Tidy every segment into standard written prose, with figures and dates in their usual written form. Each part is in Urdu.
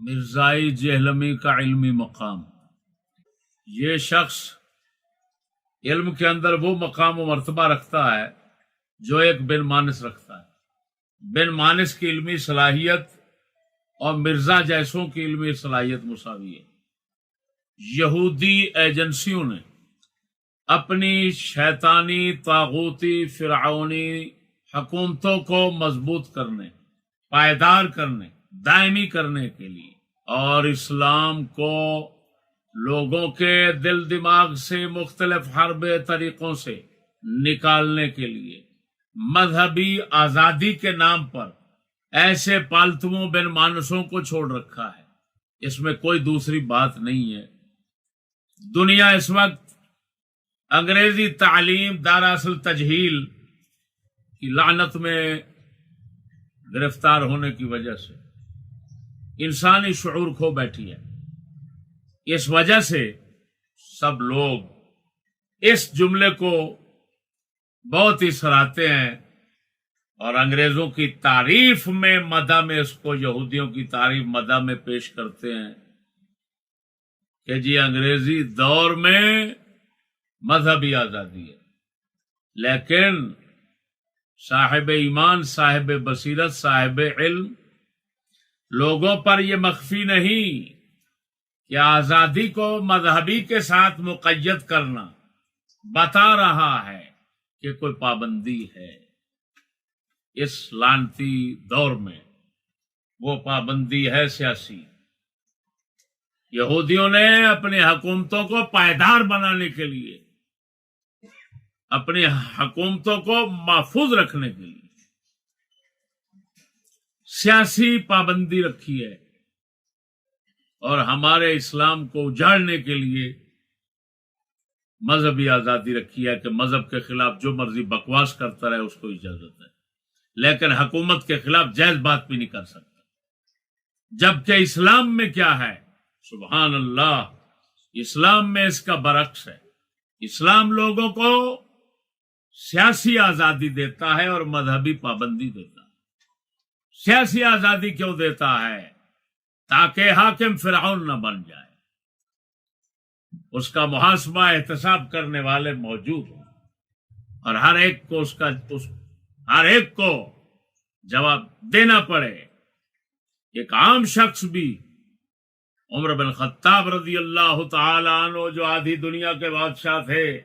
مرزائی جہلمی کا علمی مقام۔ یہ شخص علم کے اندر وہ مقام و مرتبہ رکھتا ہے جو ایک بن مانس رکھتا ہے۔ بن مانس کی علمی صلاحیت اور مرزا جیسوں کی علمی صلاحیت مساوی ہے۔ یہودی ایجنسیوں نے اپنی شیطانی طاغوتی فرعونی حکومتوں کو مضبوط کرنے، پائیدار کرنے، دائمی کرنے کے لیے اور اسلام کو لوگوں کے دل دماغ سے مختلف حرب طریقوں سے نکالنے کے لیے مذہبی آزادی کے نام پر ایسے پالتوؤں بن مانسوں کو چھوڑ رکھا ہے۔ اس میں کوئی دوسری بات نہیں ہے۔ دنیا اس وقت انگریزی تعلیم دراصل تجہیل کی لعنت میں گرفتار ہونے کی وجہ سے انسانی شعور کھو بیٹھی ہے۔ اس وجہ سے سب لوگ اس جملے کو بہت ہی سراہتے ہیں اور انگریزوں کی تعریف میں مدح میں اس کو، یہودیوں کی تعریف مدح میں پیش کرتے ہیں کہ جی انگریزی دور میں مذہبی آزادی ہے، لیکن صاحب ایمان، صاحب بصیرت، صاحب علم لوگوں پر یہ مخفی نہیں کہ آزادی کو مذہبی کے ساتھ مقید کرنا بتا رہا ہے کہ کوئی پابندی ہے۔ اس لعنتی دور میں وہ پابندی ہے سیاسی۔ یہودیوں نے اپنی حکومتوں کو پائیدار بنانے کے لیے، اپنی حکومتوں کو محفوظ رکھنے کے لیے سیاسی پابندی رکھی ہے اور ہمارے اسلام کو اجاڑنے کے لیے مذہبی آزادی رکھی ہے کہ مذہب کے خلاف جو مرضی بکواس کرتا رہے اس کو اجازت ہے، لیکن حکومت کے خلاف جائز بات بھی نہیں کر سکتا۔ جبکہ اسلام میں کیا ہے؟ سبحان اللہ، اسلام میں اس کا برعکس ہے۔ اسلام لوگوں کو سیاسی آزادی دیتا ہے اور مذہبی پابندی دیتا ہے۔ سیاسی آزادی کیوں دیتا ہے؟ تاکہ حاکم فرعون نہ بن جائے، اس کا محاسبہ احتساب کرنے والے موجود ہوں اور ہر ایک کو جواب دینا پڑے۔ ایک عام شخص بھی، عمر بن خطاب رضی اللہ تعالی عنہ جو آدھی دنیا کے بادشاہ تھے،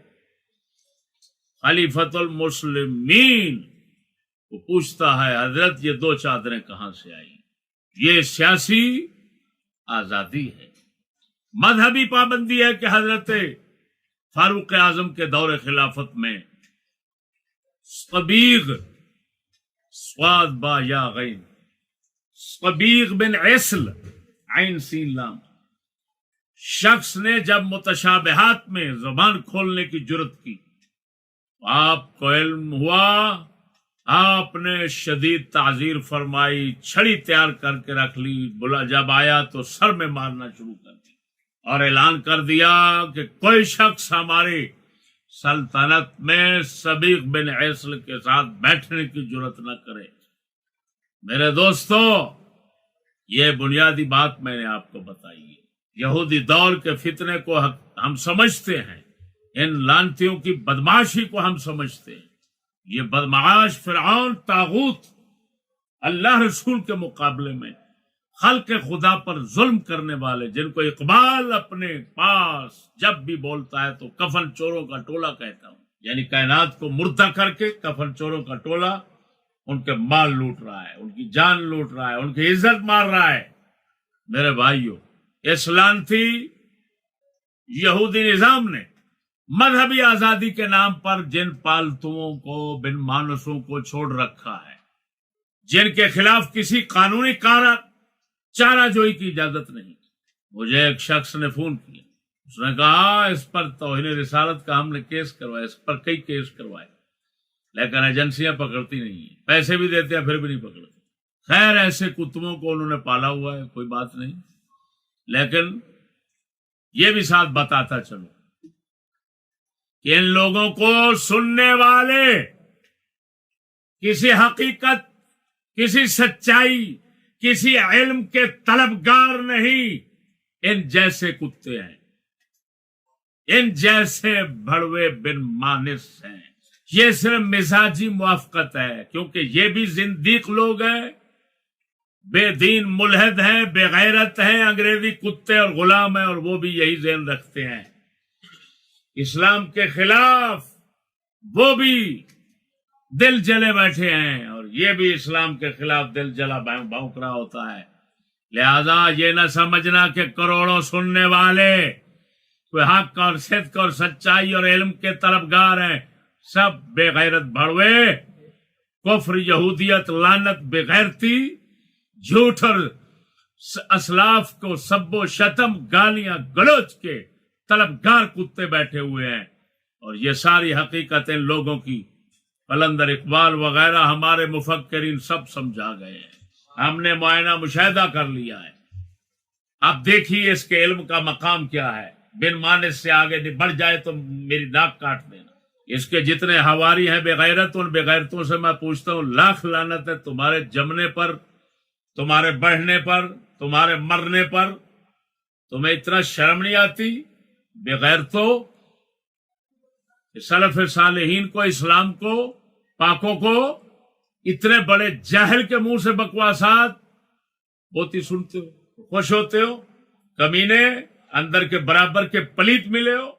خلیفۃ المسلمین، وہ پوچھتا ہے حضرت یہ دو چادریں کہاں سے آئی؟ یہ سیاسی آزادی ہے۔ مذہبی پابندی ہے کہ حضرت فاروق اعظم کے دور خلافت میں صبیغ، صاد با یا غین، صبیغ بن عسل عین سین لام شخص نے جب متشابہات میں زبان کھولنے کی جرت کی، آپ کو علم ہوا، آپ نے شدید تعزیر فرمائی، چھڑی تیار کر کے رکھ لی، بلا جب آیا تو سر میں مارنا شروع کر دی اور اعلان کر دیا کہ کوئی شخص ہماری سلطنت میں صبیغ بن عسل کے ساتھ بیٹھنے کی جرت نہ کرے۔ میرے دوستو، یہ بنیادی بات میں نے آپ کو بتائی ہے۔ یہودی دور کے فتنے کو ہم سمجھتے ہیں، ان لعنتیوں کی بدمعاشی کو ہم سمجھتے ہیں۔ یہ بدمعاش فرعون، طاغوت، اللہ رسول کے مقابلے میں خلق خدا پر ظلم کرنے والے، جن کو اقبال اپنے پاس جب بھی بولتا ہے تو کفن چوروں کا ٹولہ کہتا ہوں، یعنی کائنات کو مردہ کر کے کفن چوروں کا ٹولہ ان کے مال لوٹ رہا ہے، ان کی جان لوٹ رہا ہے، ان کی عزت مار رہا ہے۔ میرے بھائیوں، اس لعنتی یہودی نظام نے مذہبی آزادی کے نام پر جن پالتوؤں کو، بن مانسوں کو چھوڑ رکھا ہے، جن کے خلاف کسی قانونی چارہ جوئی کی اجازت نہیں۔ مجھے ایک شخص نے فون کیا، اس نے کہا اس پر توہین رسالت کا ہم نے کیس کروایا، اس پر کئی کیس کروائے، لیکن ایجنسیاں پکڑتی نہیں ہیں، پیسے بھی دیتے ہیں پھر بھی نہیں پکڑتے۔ خیر، ایسے کتبوں کو انہوں نے پالا ہوا ہے، کوئی بات نہیں، لیکن یہ بھی ساتھ بتاتا چلو کہ ان لوگوں کو سننے والے کسی حقیقت، کسی سچائی، کسی علم کے طلبگار نہیں، ان جیسے کتے ہیں، ان جیسے بھڑوے بن مانس ہیں۔ یہ صرف مزاجی موافقت ہے، کیونکہ یہ بھی زندیق لوگ ہیں، بے دین ملحد ہیں، بے غیرت ہیں، انگریزی کتے اور غلام ہیں، اور وہ بھی یہی ذہن رکھتے ہیں اسلام کے خلاف، وہ بھی دل جلے بیٹھے ہیں، اور یہ بھی اسلام کے خلاف دل جلا بھونک رہا ہوتا ہے۔ لہذا یہ نہ سمجھنا کہ کروڑوں سننے والے کوئی حق اور صدق اور سچائی اور علم کے طلبگار ہیں، سب بے غیرت بھڑوے، کفر، یہودیت، لعنت، بے غیرتی، جھوٹ اور اسلاف کو سب و شتم، گالیاں گلوچ کے طلبگار کتے بیٹھے ہوئے ہیں۔ اور یہ ساری حقیقت ان لوگوں کی قلندر اقبال وغیرہ ہمارے مفکرین سب سمجھا گئے ہیں، ہم نے معائنہ مشاہدہ کر لیا ہے۔ اب دیکھیے اس کے علم کا مقام کیا ہے، بن مانس سے آگے بڑھ جائے تو میری ناک کاٹ دینا۔ اس کے جتنے حواری ہیں بے غیرت، ان بے غیرتوں سے میں پوچھتا ہوں، لاکھ لعنت ہے تمہارے جمنے پر، تمہارے بڑھنے پر، تمہارے مرنے پر۔ تمہیں اتنا شرم نہیں آتی بے غیرتوں؟ سلف صالحین کو، اسلام کو، پاکوں کو اتنے بڑے جاہل کے منہ سے بکواسات ہوتی سنتے ہو، خوش ہوتے ہو؟ کمینے، اندر کے برابر کے پلیت ملے ہو۔